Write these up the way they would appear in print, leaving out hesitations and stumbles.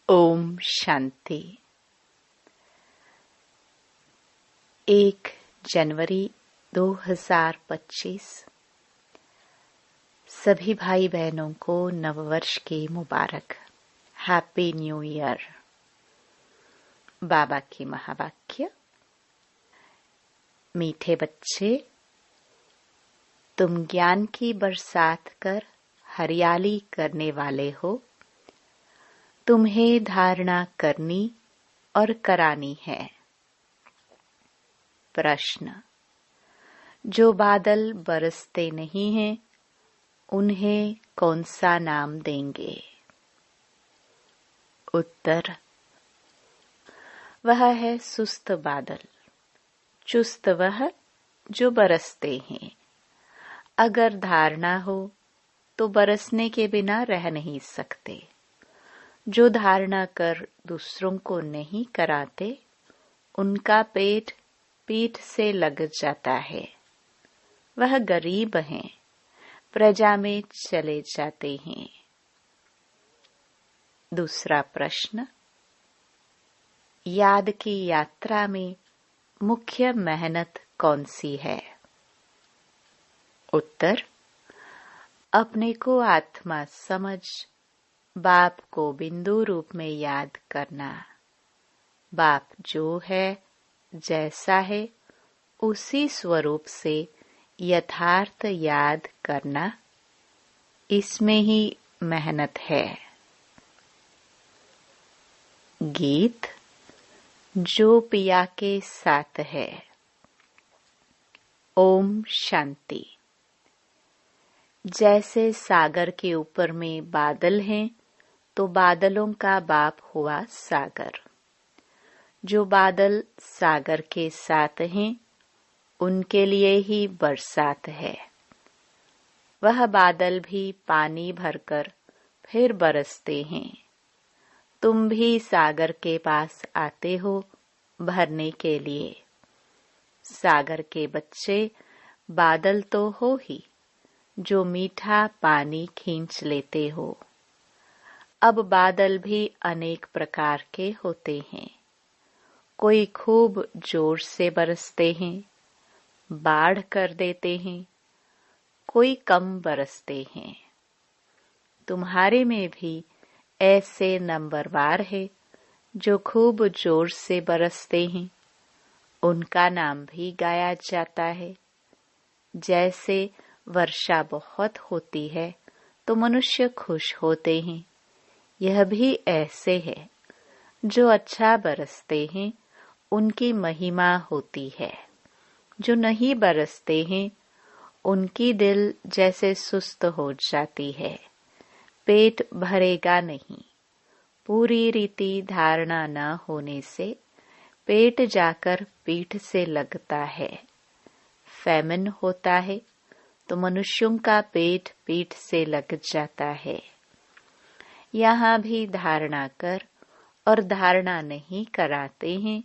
ओम शांति। 1 जनवरी 2025 सभी भाई बहनों को नववर्ष की मुबारक। Happy new year. बाबा की महावाक्य। मीठे बच्चे, तुम ज्ञान की बरसात कर हरियाली करने वाले हो। तुम्हें धारणा करनी और करानी है। प्रश्न, जो बादल बरसते नहीं हैं, उन्हें कौन सा नाम देंगे? उत्तर, वह है सुस्त बादल। चुस्त वह जो बरसते हैं। अगर धारणा हो तो बरसने के बिना रह नहीं सकते। जो धारणा कर दूसरों को नहीं कराते, उनका पेट पीठ से लग जाता है। वह गरीब हैं, प्रजा में चले जाते हैं। दूसरा प्रश्न, याद की यात्रा में मुख्य मेहनत कौन सी है? उत्तर, अपने को आत्मा समझ बाप को बिंदु रूप में याद करना। बाप जो है, जैसा है, उसी स्वरूप से यथार्थ याद करना, इसमें ही मेहनत है। गीत जो पिया के साथ है। ओम शांति। जैसे सागर के ऊपर में बादल हैं, तो बादलों का बाप हुआ सागर। जो बादल सागर के साथ हैं, उनके लिए ही बरसात है। वह बादल भी पानी भरकर फिर बरसते हैं। तुम भी सागर के पास आते हो भरने के लिए। सागर के बच्चे बादल तो हो ही, जो मीठा पानी खींच लेते हो। अब बादल भी अनेक प्रकार के होते हैं। कोई खूब जोर से बरसते हैं, बाढ़ कर देते हैं। कोई कम बरसते हैं। तुम्हारे में भी ऐसे नंबरवार है जो खूब जोर से बरसते हैं। उनका नाम भी गाया जाता है। जैसे वर्षा बहुत होती है तो मनुष्य खुश होते हैं, यह भी ऐसे है। जो अच्छा बरसते हैं, उनकी महिमा होती है। जो नहीं बरसते हैं, उनकी दिल जैसे सुस्त हो जाती है। पेट भरेगा नहीं। पूरी रीति धारणा न होने से पेट जाकर पीठ से लगता है। फैमिन होता है तो मनुष्यों का पेट पीठ से लग जाता है। यहाँ भी धारणा कर और धारणा नहीं कराते हैं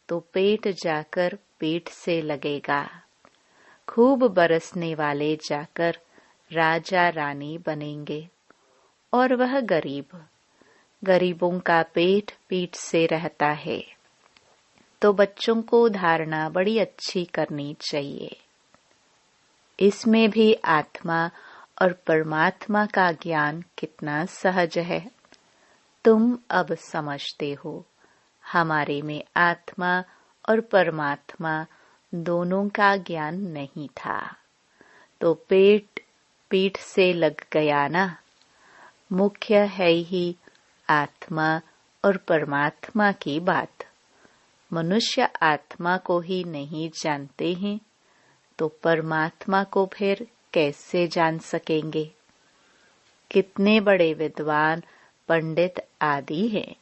तो पेट जाकर पीठ से लगेगा। खूब बरसने वाले जाकर राजा रानी बनेंगे और वह गरीबों का पेट पीठ से रहता है। तो बच्चों को धारणा बड़ी अच्छी करनी चाहिए। इसमें भी आत्मा और परमात्मा का ज्ञान कितना सहज है। तुम अब समझते हो, हमारे में आत्मा और परमात्मा दोनों का ज्ञान नहीं था, तो पेट पीठ से लग गया ना। मुख्य है ही आत्मा और परमात्मा की बात। मनुष्य आत्मा को ही नहीं जानते हैं, तो परमात्मा को फिर कैसे जान सकेंगे? कितने बड़े विद्वान, पंडित आदि हैं,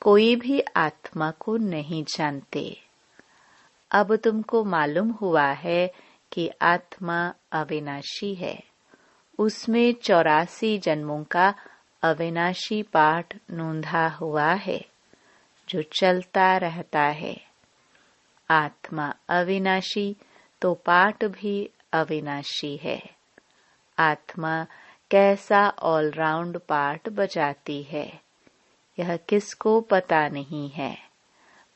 कोई भी आत्मा को नहीं जानते। अब तुमको मालूम हुआ है कि आत्मा अविनाशी है। उसमें 84 जन्मों का अविनाशी पाठ नोंधा हुआ है, जो चलता रहता है। आत्मा अविनाशी तो पाठ भी अविनाशी है। आत्मा कैसा ऑलराउंड पार्ट बजाती है, यह किसको पता नहीं है।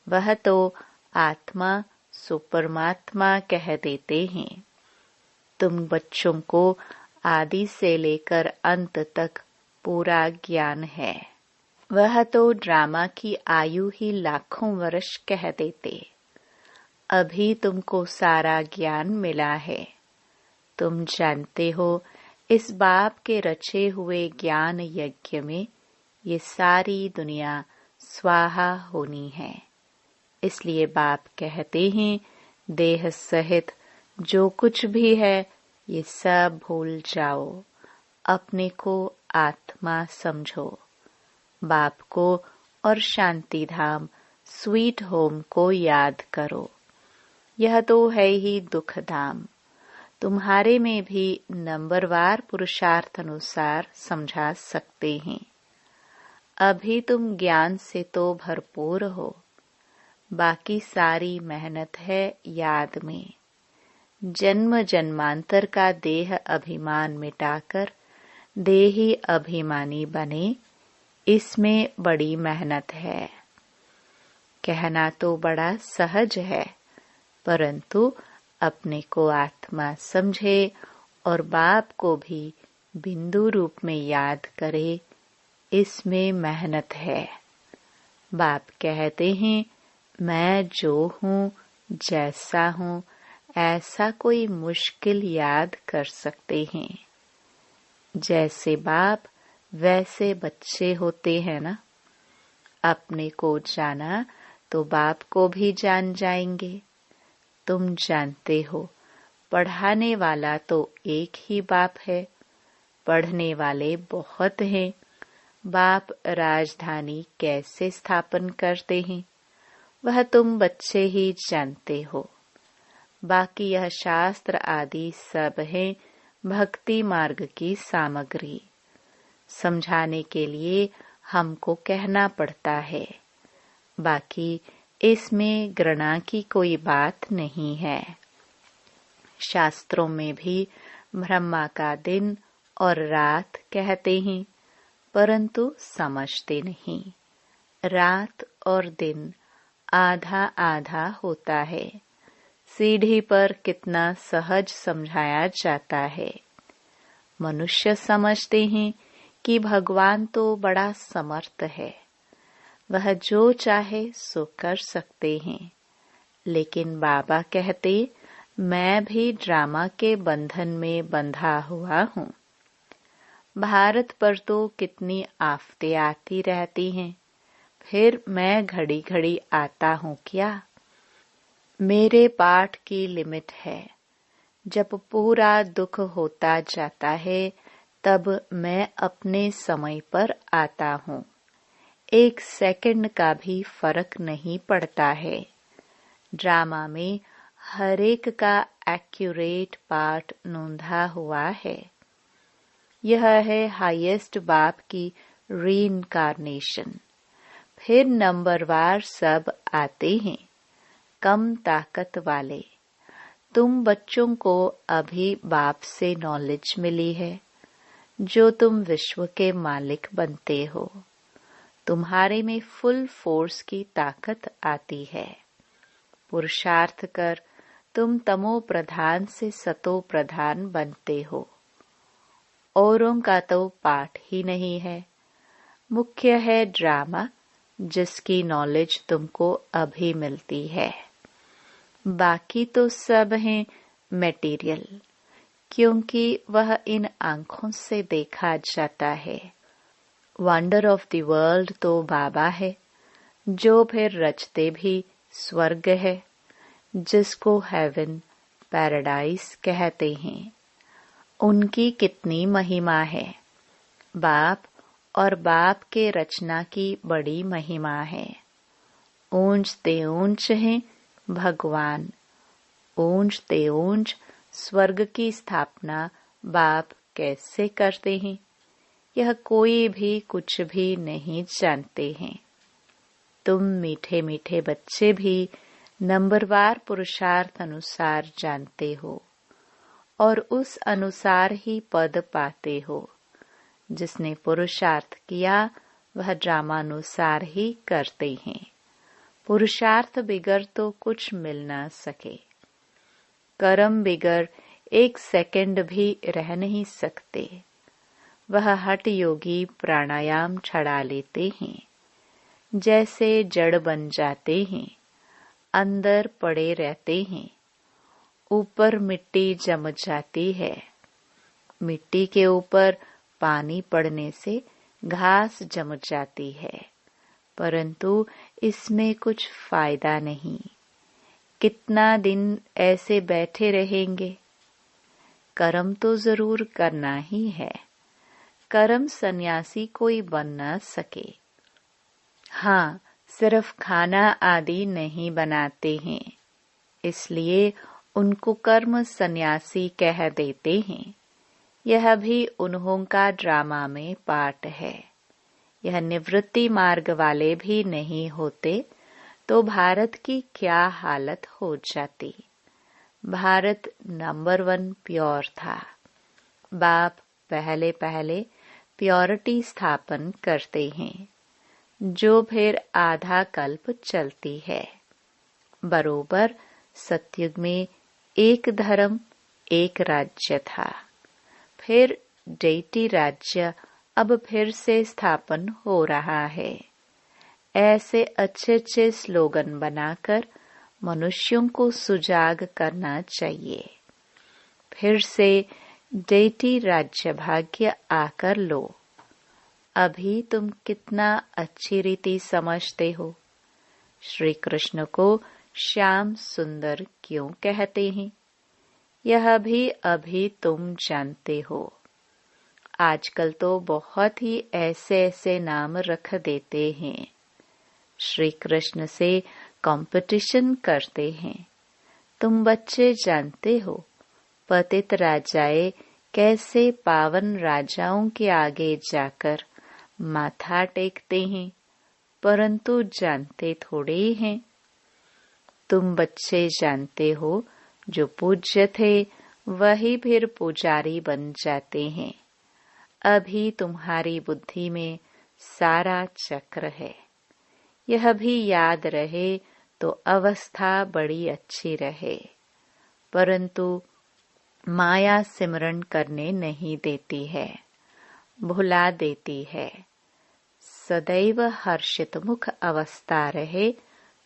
वह तो आत्मा सुपरमात्मा कह देते हैं। तुम बच्चों को आदि से लेकर अंत तक पूरा ज्ञान है। वह तो ड्रामा की आयु ही लाखों वर्ष कह देते। अभी तुमको सारा ज्ञान मिला है। तुम जानते हो इस बाप के रचे हुए ज्ञान यज्ञ में ये सारी दुनिया स्वाहा होनी है। इसलिए बाप कहते हैं देह सहित जो कुछ भी है ये सब भूल जाओ, अपने को आत्मा समझो। बाप को और शांति धाम स्वीट होम को याद करो। यह तो है ही दुख धाम। तुम्हारे में भी नंबरवार पुरुषार्थ अनुसार समझा सकते हैं। अभी तुम ज्ञान से तो भरपूर हो। बाकी सारी मेहनत है याद में। जन्म जन्मांतर का देह अभिमान मिटाकर देही अभिमानी बने, इसमें बड़ी मेहनत है। कहना तो बड़ा सहज है, परंतु अपने को आत्मा समझे और बाप को भी बिंदु रूप में याद करे, इसमें मेहनत है। बाप कहते हैं मैं जो हूँ जैसा हूँ ऐसा कोई मुश्किल याद कर सकते हैं। जैसे बाप वैसे बच्चे होते हैं ना। अपने को जाना तो बाप को भी जान जाएंगे। तुम जानते हो पढ़ाने वाला तो एक ही बाप है, पढ़ने वाले बहुत हैं। बाप राजधानी कैसे स्थापन करते हैं वह तुम बच्चे ही जानते हो। बाकी यह शास्त्र आदि सब है भक्ति मार्ग की सामग्री। समझाने के लिए हमको कहना पड़ता है। बाकी इसमें घृणा की कोई बात नहीं है। शास्त्रों में भी ब्रह्मा का दिन और रात कहते हैं, परंतु समझते नहीं। रात और दिन आधा आधा होता है। सीढ़ी पर कितना सहज समझाया जाता है। मनुष्य समझते हैं कि भगवान तो बड़ा समर्थ है, वह जो चाहे सो कर सकते हैं। लेकिन बाबा कहते मैं भी ड्रामा के बंधन में बंधा हुआ हूँ। भारत पर तो कितनी आफतें आती रहती हैं, फिर मैं घड़ी घड़ी आता हूँ क्या? मेरे पाठ की लिमिट है। जब पूरा दुख होता जाता है तब मैं अपने समय पर आता हूँ। 1 सेकंड का भी फर्क नहीं पड़ता है। ड्रामा में हर एक का एक्यूरेट पार्ट नोंधा हुआ है। यह है हाईएस्ट बाप की रीइंकार्नेशन। फिर नंबरवार सब आते हैं, कम ताकत वाले। तुम बच्चों को अभी बाप से नॉलेज मिली है, जो तुम विश्व के मालिक बनते हो। तुम्हारे में फुल फोर्स की ताकत आती है। पुरुषार्थ कर तुम तमो प्रधान से सतो प्रधान बनते हो। औरों का तो पाठ ही नहीं है। मुख्य है ड्रामा, जिसकी नॉलेज तुमको अभी मिलती है। बाकी तो सब हैं मटेरियल, क्योंकि वह इन आंखों से देखा जाता है। वंडर ऑफ द वर्ल्ड तो बाबा है, जो फिर रचते भी स्वर्ग है, जिसको हेवन पैराडाइज कहते हैं। उनकी कितनी महिमा है। बाप और बाप के रचना की बड़ी महिमा है। ऊंच ते ऊंच हैं भगवान, ऊंच ते ऊंच स्वर्ग की स्थापना बाप कैसे करते हैं, यह कोई भी कुछ भी नहीं जानते हैं। तुम मीठे मीठे बच्चे भी नंबरवार पुरुषार्थ अनुसार जानते हो और उस अनुसार ही पद पाते हो। जिसने पुरुषार्थ किया वह ड्रामानुसार ही करते हैं। पुरुषार्थ बिगर तो कुछ मिल ना सके। कर्म बिगर 1 सेकंड भी रह नहीं सकते। वह हठ योगी प्राणायाम छड़ा लेते हैं, जैसे जड़ बन जाते हैं, अंदर पड़े रहते हैं। ऊपर मिट्टी जम जाती है। मिट्टी के ऊपर पानी पड़ने से घास जम जाती है, परंतु इसमें कुछ फायदा नहीं। कितना दिन ऐसे बैठे रहेंगे? कर्म तो जरूर करना ही है। कर्म सन्यासी कोई बन न सके। हाँ, सिर्फ खाना आदि नहीं बनाते हैं, इसलिए उनको कर्म सन्यासी कह देते हैं। यह भी उन्हों का ड्रामा में पार्ट है। यह निवृत्ति मार्ग वाले भी नहीं होते तो भारत की क्या हालत हो जाती। भारत नंबर 1 प्योर था। बाप पहले पहले प्योरिटी स्थापन करते हैं, जो फिर आधा कल्प चलती है। बरोबर सतयुग में एक धर्म एक राज्य था। फिर डेटी राज्य अब फिर से स्थापन हो रहा है। ऐसे अच्छे अच्छे स्लोगन बनाकर मनुष्यों को सुजाग करना चाहिए। फिर से डेटी राज्य भाग्य आकर लो। अभी तुम कितना अच्छी रीति समझते हो। श्री कृष्ण को श्याम सुंदर क्यों कहते हैं, यह भी अभी तुम जानते हो। आजकल तो बहुत ही ऐसे ऐसे नाम रख देते हैं। श्री कृष्ण से कंपटीशन करते हैं। तुम बच्चे जानते हो पतित राजाए कैसे पावन राजाओं के आगे जाकर माथा टेकते हैं, परंतु जानते थोड़े ही हैं। तुम बच्चे जानते हो जो पूज्य थे वही फिर पुजारी बन जाते हैं। अभी तुम्हारी बुद्धि में सारा चक्र है। यह भी याद रहे तो अवस्था बड़ी अच्छी रहे, परंतु माया सिमरण करने नहीं देती है, भुला देती है। सदैव हर्षित मुख अवस्था रहे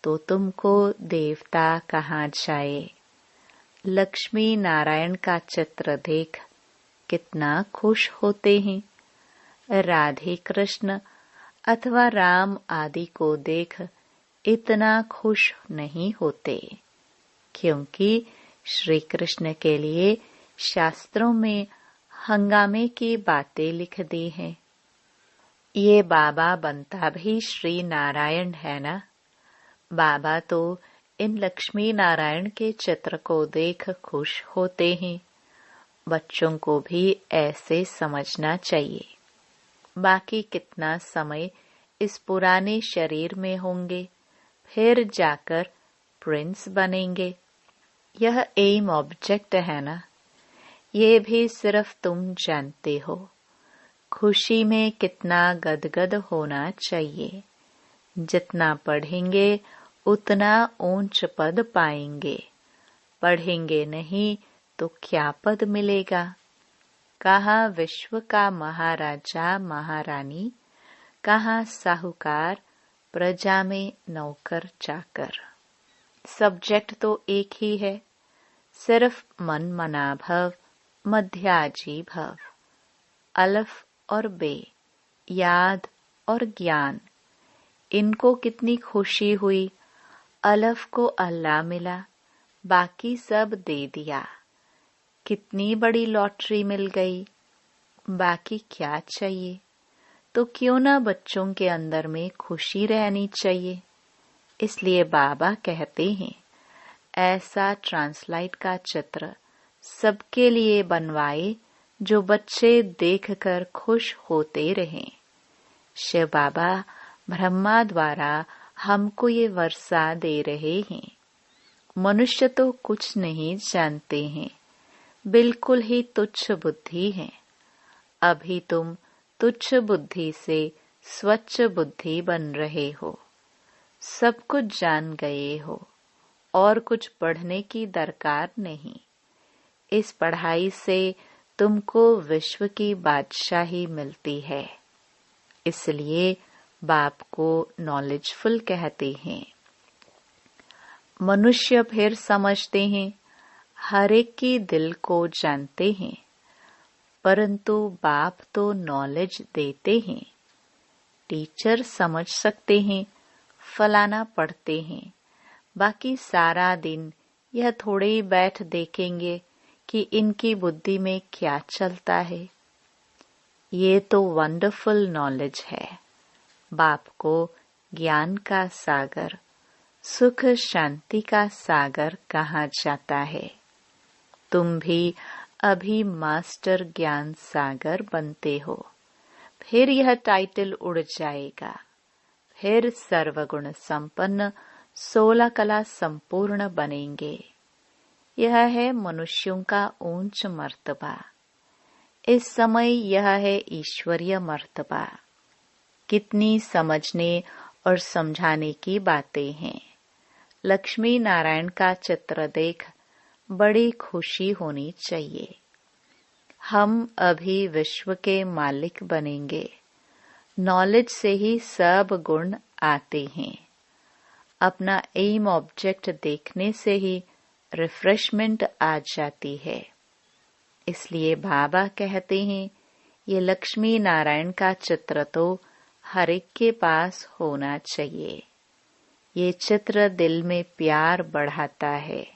तो तुमको देवता कहाँ जाए। लक्ष्मी नारायण का चित्र देख कितना खुश होते हैं। राधे कृष्ण अथवा राम आदि को देख इतना खुश नहीं होते, क्योंकि श्री कृष्ण के लिए शास्त्रों में हंगामे की बातें लिख दी हैं। ये बाबा बनता भी श्री नारायण है ना। बाबा तो इन लक्ष्मी नारायण के चित्र को देख खुश होते हैं। बच्चों को भी ऐसे समझना चाहिए। बाकी कितना समय इस पुराने शरीर में होंगे, फिर जाकर प्रिंस बनेंगे। यह एम ऑब्जेक्ट है ना। ये भी सिर्फ तुम जानते हो। खुशी में कितना गदगद होना चाहिए। जितना पढ़ेंगे उतना ऊंच पद पाएंगे। पढ़ेंगे नहीं तो क्या पद मिलेगा। कहाँ विश्व का महाराजा महारानी, कहाँ साहूकार, प्रजा में नौकर चाकर। सब्जेक्ट तो एक ही है, सिर्फ मन मना भव, मध्याजी भव। अलफ और बे, याद और ज्ञान, इनको कितनी खुशी हुई। अलफ को अल्लाह मिला, बाकी सब दे दिया। कितनी बड़ी लॉटरी मिल गई। बाकी क्या चाहिए। तो क्यों ना बच्चों के अंदर में खुशी रहनी चाहिए। इसलिए बाबा कहते हैं ऐसा ट्रांसलाइट का चित्र सबके लिए बनवाए जो बच्चे देखकर खुश होते रहें। शिव बाबा ब्रह्मा द्वारा हमको ये वर्षा दे रहे हैं। मनुष्य तो कुछ नहीं जानते हैं, बिल्कुल ही तुच्छ बुद्धि है। अभी तुम तुच्छ बुद्धि से स्वच्छ बुद्धि बन रहे हो, सब कुछ जान गए हो और कुछ पढ़ने की दरकार नहीं। इस पढ़ाई से तुमको विश्व की बादशाही मिलती है, इसलिए बाप को नॉलेजफुल कहते हैं। मनुष्य फिर समझते हैं, हर एक की दिल को जानते हैं, परंतु बाप तो नॉलेज देते हैं। टीचर समझ सकते हैं, फलाना पढ़ते हैं, बाकी सारा दिन यह थोड़े ही बैठ देखेंगे कि इनकी बुद्धि में क्या चलता है। ये तो वंडरफुल नॉलेज है। बाप को ज्ञान का सागर, सुख शांति का सागर कहा जाता है। तुम भी अभी मास्टर ज्ञान सागर बनते हो, फिर यह टाइटल उड़ जाएगा। फिर सर्वगुण संपन्न 16 कला संपूर्ण बनेंगे। यह है मनुष्यों का ऊंच मर्तबा। इस समय यह है ईश्वरीय मर्तबा। कितनी समझने और समझाने की बातें हैं। लक्ष्मी नारायण का चित्र देख बड़ी खुशी होनी चाहिए। हम अभी विश्व के मालिक बनेंगे। नॉलेज से ही सब गुण आते हैं। अपना एम ऑब्जेक्ट देखने से ही रिफ्रेशमेंट आ जाती है। इसलिए बाबा कहते हैं, ये लक्ष्मी नारायण का चित्र तो हर एक के पास होना चाहिए। ये चित्र दिल में प्यार बढ़ाता है,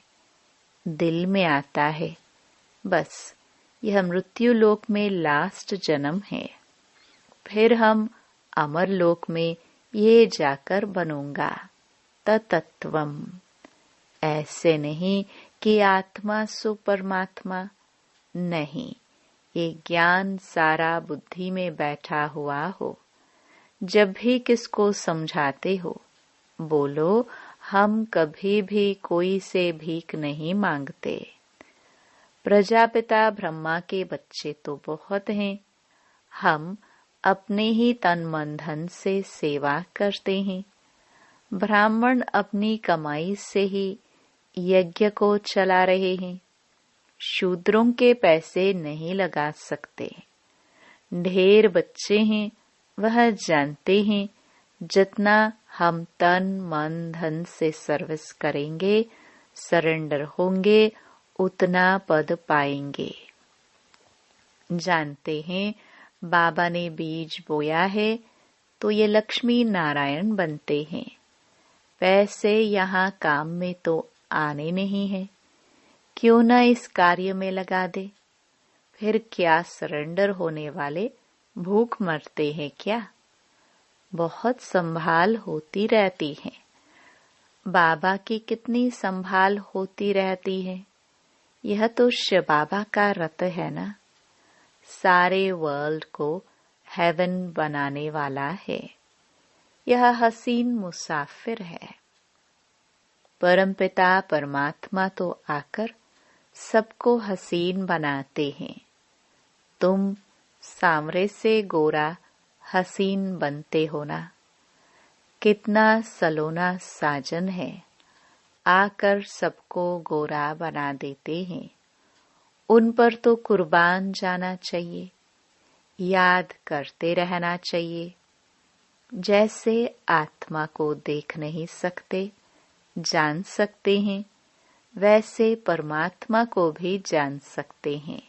दिल में आता है। बस यह मृत्यु लोक में लास्ट जन्म है, फिर हम अमर लोक में ये जाकर बनूंगा तत्त्वम। ऐसे नहीं कि आत्मा सो परमात्मा, नहीं, ये ज्ञान सारा बुद्धि में बैठा हुआ हो। जब भी किसको समझाते हो, बोलो हम कभी भी कोई से भीख नहीं मांगते। प्रजापिता ब्रह्मा के बच्चे तो बहुत हैं, हम अपने ही तन मन धन से सेवा करते हैं। ब्राह्मण अपनी कमाई से ही यज्ञ को चला रहे हैं। शूद्रों के पैसे नहीं लगा सकते। ढेर बच्चे हैं, वह जानते हैं जितना हम तन मन धन से सर्विस करेंगे, सरेंडर होंगे, उतना पद पाएंगे। जानते हैं बाबा ने बीज बोया है तो ये लक्ष्मी नारायण बनते हैं। पैसे यहाँ काम में तो आने नहीं है, क्यों न इस कार्य में लगा दे। फिर क्या सरेंडर होने वाले भूख मरते हैं क्या? बहुत संभाल होती रहती है। बाबा की कितनी संभाल होती रहती है। यह तो शिव बाबा का रथ है ना। सारे वर्ल्ड को हेवन बनाने वाला है। यह हसीन मुसाफिर है। परमपिता परमात्मा तो आकर सबको हसीन बनाते हैं। तुम सांवरे से गोरा हसीन बनते हो ना। कितना सलोना साजन है, आकर सबको गोरा बना देते हैं। उन पर तो कुर्बान जाना चाहिए, याद करते रहना चाहिए। जैसे आत्मा को देख नहीं सकते, जान सकते हैं, वैसे परमात्मा को भी जान सकते हैं।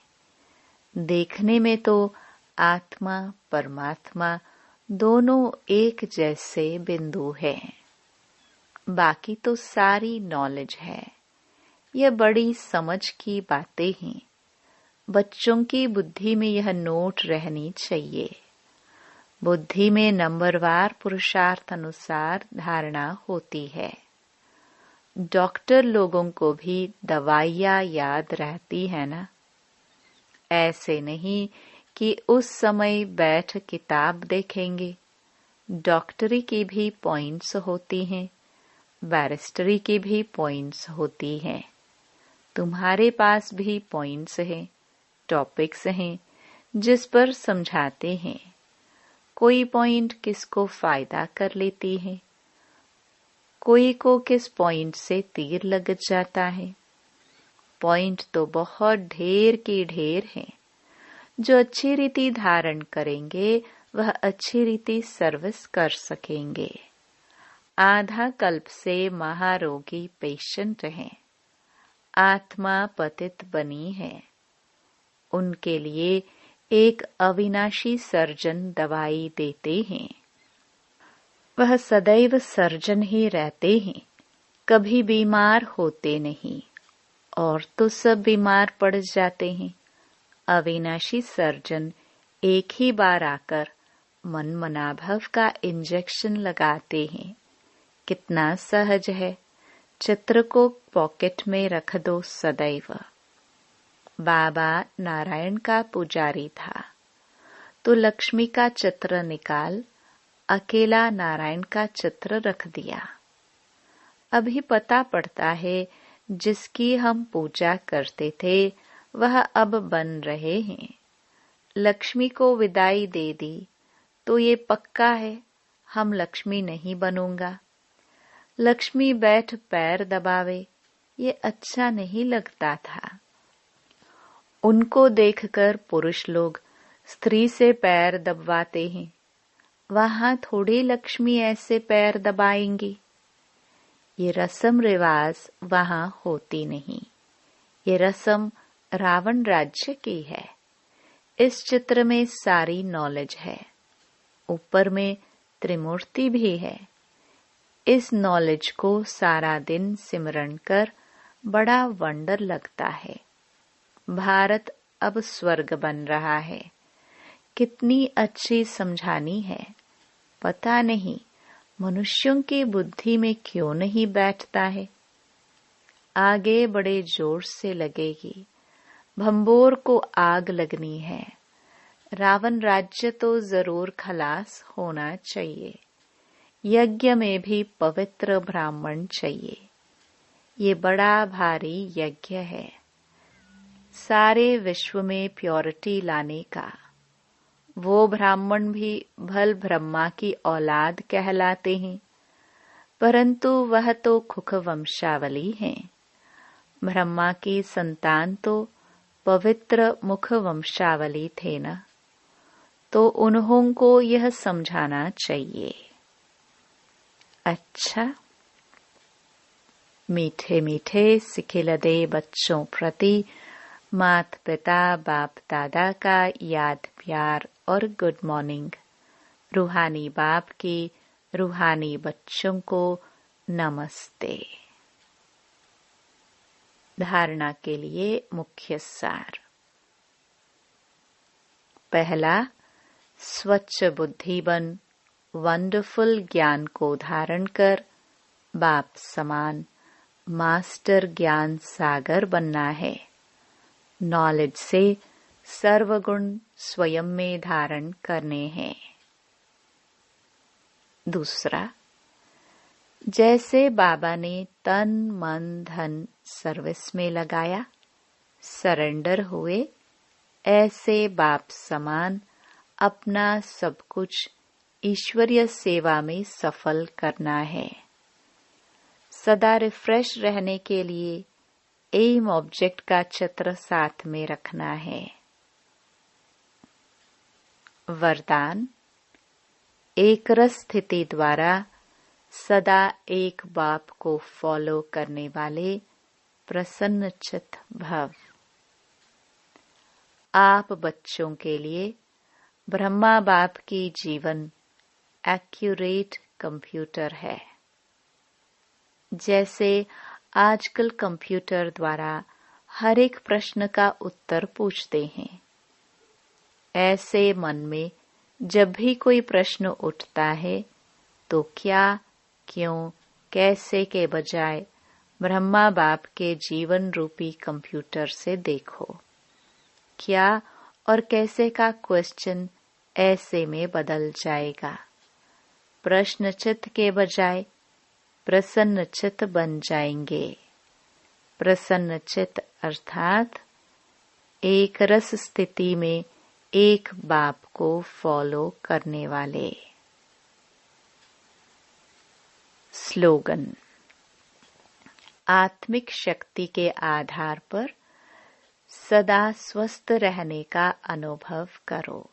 देखने में तो आत्मा परमात्मा दोनों एक जैसे बिंदु हैं। बाकी तो सारी नॉलेज है। यह बड़ी समझ की बातें हैं। बच्चों की बुद्धि में यह नोट रहनी चाहिए। बुद्धि में नंबरवार पुरुषार्थ अनुसार धारणा होती है। डॉक्टर लोगों को भी दवाइयाँ याद रहती है ना। ऐसे नहीं कि उस समय बैठ किताब देखेंगे। डॉक्टरी की भी पॉइंट्स होती हैं, बैरिस्टरी की भी पॉइंट्स होती हैं। तुम्हारे पास भी पॉइंट्स हैं, टॉपिक्स हैं जिस पर समझाते हैं। कोई पॉइंट किसको फायदा कर लेती है, कोई को किस पॉइंट से तीर लग जाता है। पॉइंट तो बहुत ढेर की ढेर हैं। जो अच्छी रीति धारण करेंगे वह अच्छी रीति सर्विस कर सकेंगे। आधा कल्प से महारोगी पेशेंट हैं, आत्मा पतित बनी है। उनके लिए एक अविनाशी सर्जन दवाई देते हैं। वह सदैव सर्जन ही रहते हैं, कभी बीमार होते नहीं, और तो सब बीमार पड़ जाते हैं। अविनाशी सर्जन एक ही बार आकर मन मनाभव का इंजेक्शन लगाते हैं। कितना सहज है। चित्र को पॉकेट में रख दो सदैव। बाबा नारायण का पुजारी था, तो लक्ष्मी का चित्र निकाल अकेला नारायण का चित्र रख दिया। अभी पता पड़ता है जिसकी हम पूजा करते थे वह अब बन रहे हैं। लक्ष्मी को विदाई दे दी तो ये पक्का है हम लक्ष्मी नहीं बनूंगा। लक्ष्मी बैठ पैर दबावे, ये अच्छा नहीं लगता था। उनको देखकर पुरुष लोग स्त्री से पैर दबवाते हैं। वहां थोड़ी लक्ष्मी ऐसे पैर दबाएंगी। ये रस्म रिवाज वहां होती नहीं। ये रस्म रावण राज्य की है। इस चित्र में सारी नॉलेज है। ऊपर में त्रिमूर्ति भी है। इस नॉलेज को सारा दिन सिमरन कर बड़ा वंडर लगता है। भारत अब स्वर्ग बन रहा है। कितनी अच्छी समझानी है। पता नहीं मनुष्यों की बुद्धि में क्यों नहीं बैठता है। आगे बड़े जोर से लगेगी। भंबोर को आग लगनी है। रावण राज्य तो जरूर खलास होना चाहिए। यज्ञ में भी पवित्र ब्राह्मण चाहिए। ये बड़ा भारी यज्ञ है, सारे विश्व में प्योरिटी लाने का। वो ब्राह्मण भी भल ब्रह्मा की औलाद कहलाते हैं, परंतु वह तो खुख वंशावली है। ब्रह्मा की संतान तो पवित्र मुख वंशावली थे न, तो उन्हों को यह समझाना चाहिए। अच्छा, मीठे मीठे सिखिलदे बच्चों प्रति मात पिता बाप दादा का याद प्यार और गुड मॉर्निंग। रूहानी बाप की रूहानी बच्चों को नमस्ते। धारणा के लिए मुख्य सार। पहला, स्वच्छ बुद्धि बन वंडरफुल ज्ञान को धारण कर बाप समान मास्टर ज्ञान सागर बनना है। नॉलेज से सर्वगुण स्वयं में धारण करने हैं। दूसरा, जैसे बाबा ने तन मन धन सर्विस में लगाया, सरेंडर हुए, ऐसे बाप समान अपना सब कुछ ईश्वरीय सेवा में सफल करना है। सदा रिफ्रेश रहने के लिए एम ऑब्जेक्ट का चित्र साथ में रखना है। वरदान, एक रस स्थिति द्वारा सदा एक बाप को फॉलो करने वाले प्रसन्नचित्त भव। आप बच्चों के लिए ब्रह्मा बाप की जीवन एक्यूरेट कंप्यूटर है। जैसे आजकल कंप्यूटर द्वारा हर एक प्रश्न का उत्तर पूछते हैं, ऐसे मन में जब भी कोई प्रश्न उठता है तो क्या, क्यों, कैसे के बजाय ब्रह्मा बाप के जीवन रूपी कंप्यूटर से देखो। क्या और कैसे का क्वेश्चन ऐसे में बदल जाएगा। प्रश्नचित्त के बजाय प्रसन्नचित्त बन जाएंगे। प्रसन्नचित्त अर्थात एक रस स्थिति में एक बाप को फॉलो करने वाले। स्लोगन। आत्मिक शक्ति के आधार पर सदा स्वस्थ रहने का अनुभव करो।